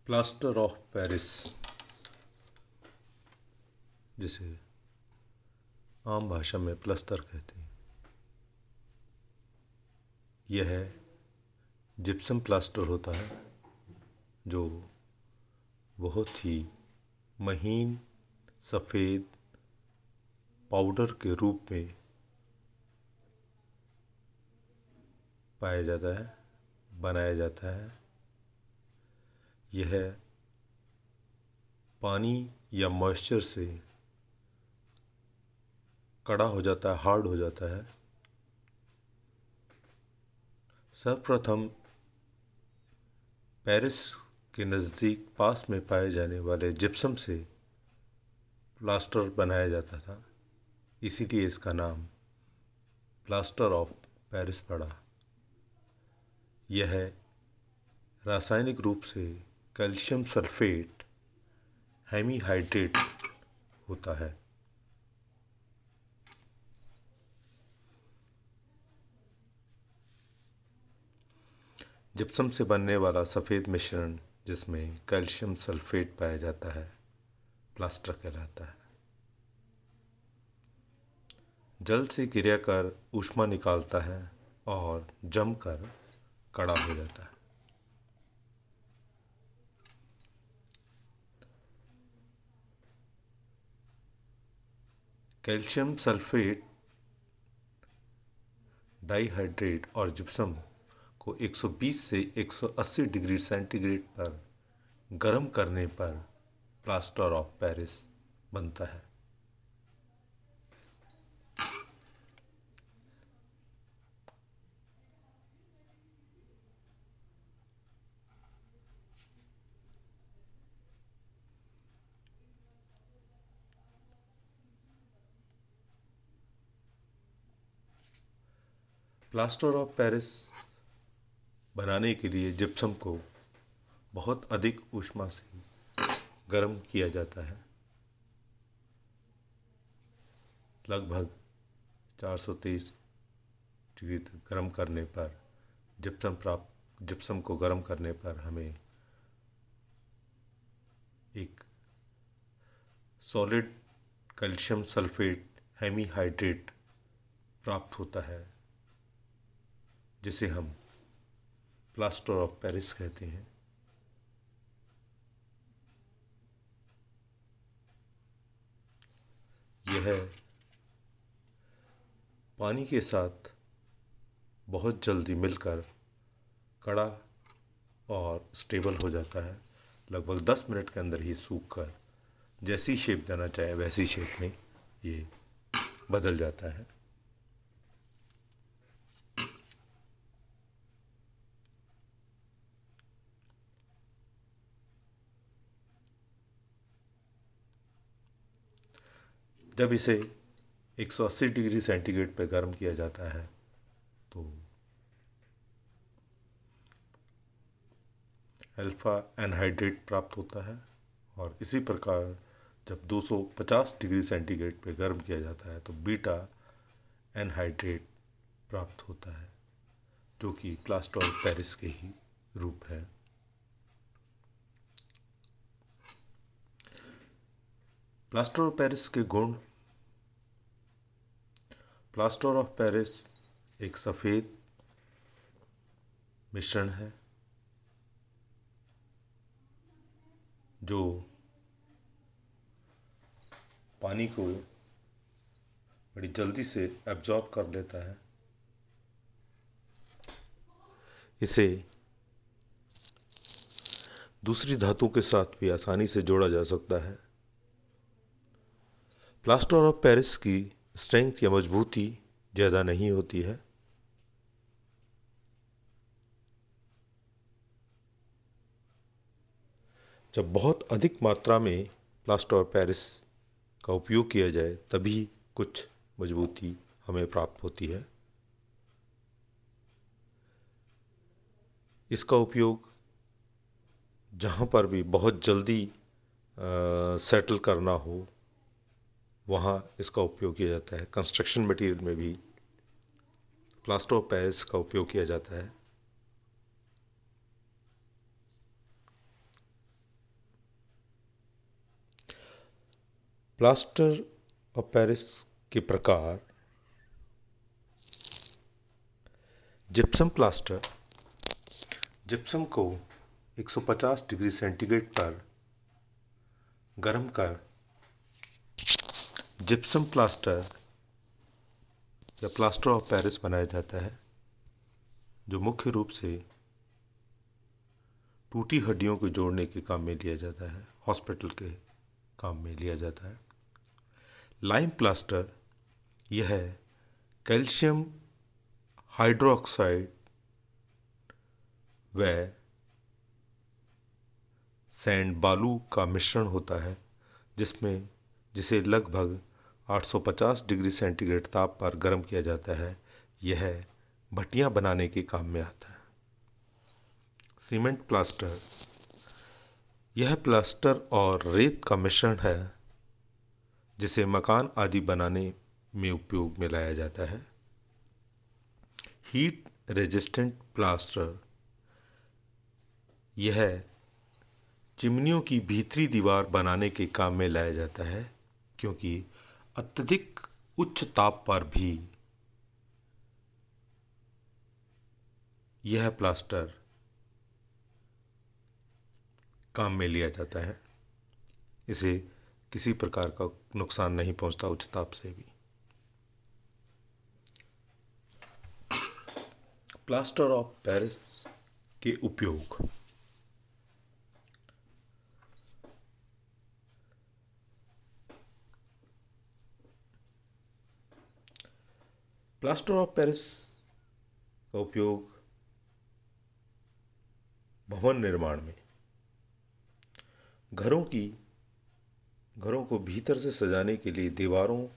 Plaster of Paris, जिसे आम भाषा में प्लस्तर कहते हैं, यह जिप्सम प्लास्टर होता है जो बहुत ही महीन सफ़ेद पाउडर के रूप में पाया जाता है, बनाया जाता है। यह पानी या मॉइस्चर से कड़ा हो जाता है, हार्ड हो जाता है। सर्वप्रथम पेरिस के नज़दीक पास में पाए जाने वाले जिप्सम से प्लास्टर बनाया जाता था, इसीलिए इसका नाम प्लास्टर ऑफ पेरिस पड़ा। यह रासायनिक रूप से कैल्शियम सल्फेट हेमीहाइड्रेट होता है। जिप्सम से बनने वाला सफ़ेद मिश्रण जिसमें कैल्शियम सल्फेट पाया जाता है प्लास्टर कहलाता है। जल से गिरा कर ऊष्मा निकालता है और जमकर कड़ा हो जाता है। कैल्शियम सल्फेट डाइहाइड्रेट और जिप्सम को 120 से 180 डिग्री सेंटीग्रेड पर गर्म करने पर प्लास्टर ऑफ पेरिस बनता है। प्लास्टर ऑफ पेरिस बनाने के लिए जिप्सम को बहुत अधिक ऊष्मा से गर्म किया जाता है। लगभग 423 डिग्री तक गर्म करने पर जिप्सम को गर्म करने पर हमें एक सॉलिड कैल्शियम सल्फेट हेमीहाइड्रेट प्राप्त होता है, जिसे हम प्लास्टर ऑफ पेरिस कहते हैं। यह पानी के साथ बहुत जल्दी मिलकर कड़ा और स्टेबल हो जाता है। लगभग 10 मिनट के अंदर ही सूखकर जैसी शेप देना चाहे वैसी शेप में ये बदल जाता है। जब इसे 180 डिग्री सेंटीग्रेड पर गर्म किया जाता है तो अल्फ़ा एनहाइड्रेट प्राप्त होता है, और इसी प्रकार जब 250 डिग्री सेंटीग्रेड पर गर्म किया जाता है तो बीटा एनहाइड्रेट प्राप्त होता है, जो कि प्लास्टर ऑफ पेरिस के ही रूप है। प्लास्टर ऑफ पेरिस के गुण। प्लास्टर ऑफ पेरिस एक सफ़ेद मिश्रण है जो पानी को बड़ी जल्दी से एब्जॉर्ब कर लेता है। इसे दूसरी धातु के साथ भी आसानी से जोड़ा जा सकता है। प्लास्टर ऑफ पेरिस की स्ट्रेंथ या मजबूती ज़्यादा नहीं होती है। जब बहुत अधिक मात्रा में प्लास्टर ऑफ पेरिस का उपयोग किया जाए तभी कुछ मजबूती हमें प्राप्त होती है। इसका उपयोग जहाँ पर भी बहुत जल्दी सेटल करना हो वहाँ इसका उपयोग किया जाता है। कंस्ट्रक्शन मटेरियल में भी प्लास्टर ऑफ पेरिस का उपयोग किया जाता है। प्लास्टर ऑफ पेरिस के प्रकार। Gypsum plaster. जिप्सम को 150 डिग्री सेंटीग्रेड पर गर्म कर जिप्सम प्लास्टर या प्लास्टर ऑफ पेरिस बनाया जाता है, जो मुख्य रूप से टूटी हड्डियों को जोड़ने के काम में लिया जाता है, हॉस्पिटल के काम में लिया जाता है। लाइम प्लास्टर, यह कैल्शियम हाइड्रोक्साइड व सैंड बालू का मिश्रण होता है, जिसे लगभग 850 डिग्री सेंटीग्रेड ताप पर गर्म किया जाता है। यह भट्टियां बनाने के काम में आता है। सीमेंट प्लास्टर, यह प्लास्टर और रेत का मिश्रण है, जिसे मकान आदि बनाने में उपयोग में लाया जाता है। हीट रेजिस्टेंट प्लास्टर, यह चिमनियों की भीतरी दीवार बनाने के काम में लाया जाता है, क्योंकि अत्यधिक उच्च ताप पर भी यह प्लास्टर काम में लिया जाता है। इसे किसी प्रकार का नुकसान नहीं पहुंचता उच्च ताप से भी। प्लास्टर ऑफ पेरिस के उपयोग। प्लास्टर ऑफ पेरिस का उपयोग भवन निर्माण में, घरों को भीतर से सजाने के लिए दीवारों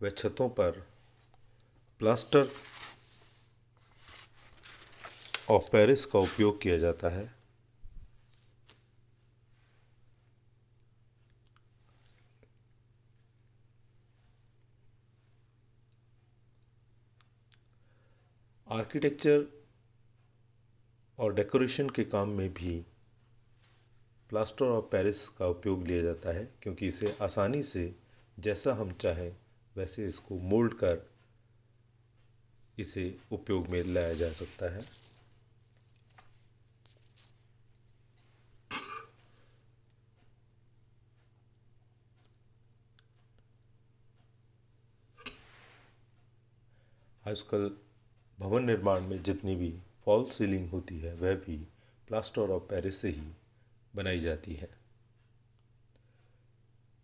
व छतों पर प्लास्टर ऑफ पेरिस का उपयोग किया जाता है। आर्किटेक्चर और डेकोरेशन के काम में भी प्लास्टर ऑफ पेरिस का उपयोग लिया जाता है, क्योंकि इसे आसानी से जैसा हम चाहें वैसे इसको मोल्ड कर इसे उपयोग में लाया जा सकता है। आजकल भवन निर्माण में जितनी भी फॉल सीलिंग होती है वह भी प्लास्टर ऑफ पेरिस से ही बनाई जाती है।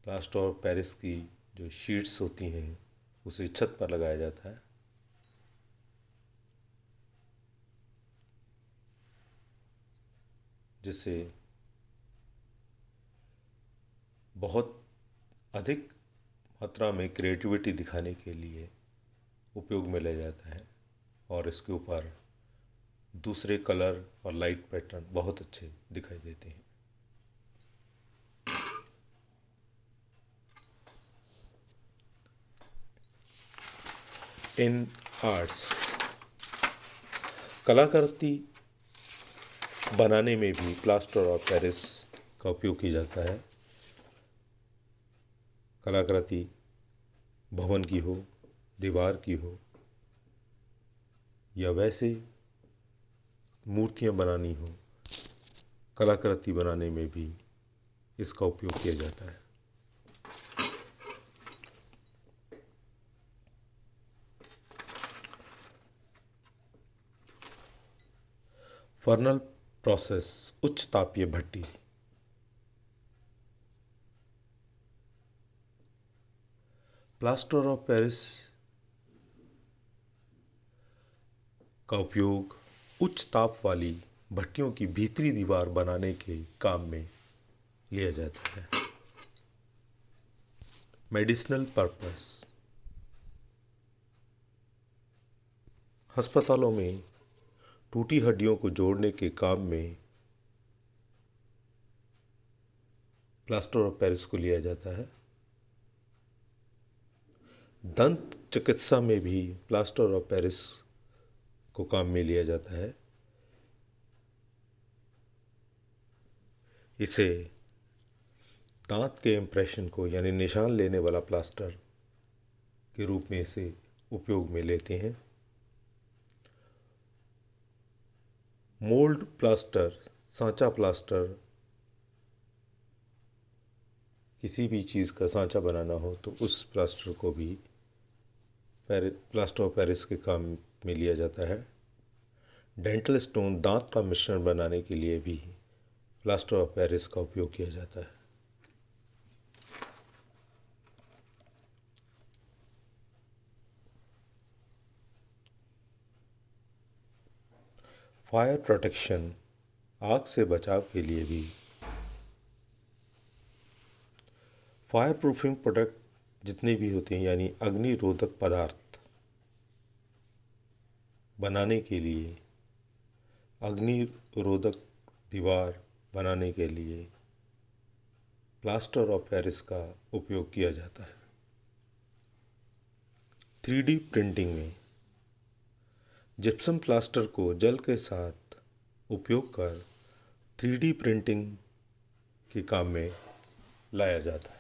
प्लास्टर ऑफ पेरिस की जो शीट्स होती हैं उसे छत पर लगाया जाता है। जिससे बहुत अधिक मात्रा में क्रिएटिविटी दिखाने के लिए उपयोग में लिया जाता है, और इसके ऊपर दूसरे कलर और लाइट पैटर्न बहुत अच्छे दिखाई देते हैं। इन आर्ट्स, कलाकृति बनाने में भी प्लास्टर ऑफ पेरिस का उपयोग किया जाता है। कलाकृति भवन की हो, दीवार की हो, या वैसे मूर्तियां बनानी हो, कलाकृति बनाने में भी इसका उपयोग किया जाता है। फर्नल प्रोसेस, उच्च तापीय भट्टी। प्लास्टर ऑफ पेरिस का उपयोग उच्च ताप वाली भट्टियों की भीतरी दीवार बनाने के काम में लिया जाता है। मेडिसिनल पर्पस, अस्पतालों में टूटी हड्डियों को जोड़ने के काम में प्लास्टर ऑफ पेरिस को लिया जाता है। दंत चिकित्सा में भी प्लास्टर ऑफ पेरिस को काम में लिया जाता है। इसे दांत के इम्प्रेशन को यानी निशान लेने वाला प्लास्टर के रूप में इसे उपयोग में लेते हैं। मोल्ड प्लास्टर, सांचा प्लास्टर, किसी भी चीज़ का सांचा बनाना हो तो उस प्लास्टर को भी प्लास्टर ऑफ पेरिस के काम में लिया जाता है। डेंटल स्टोन, दांत का मिश्रण बनाने के लिए भी प्लास्टर ऑफ पेरिस का उपयोग किया जाता है। फायर प्रोटेक्शन, आग से बचाव के लिए भी फायर प्रूफिंग प्रोडक्ट जितने भी होते हैं यानी अग्निरोधक पदार्थ बनाने के लिए, अग्निरोधक दीवार बनाने के लिए प्लास्टर ऑफ पेरिस का उपयोग किया जाता है। 3D प्रिंटिंग में जिप्सम प्लास्टर को जल के साथ उपयोग कर 3D प्रिंटिंग के काम में लाया जाता है।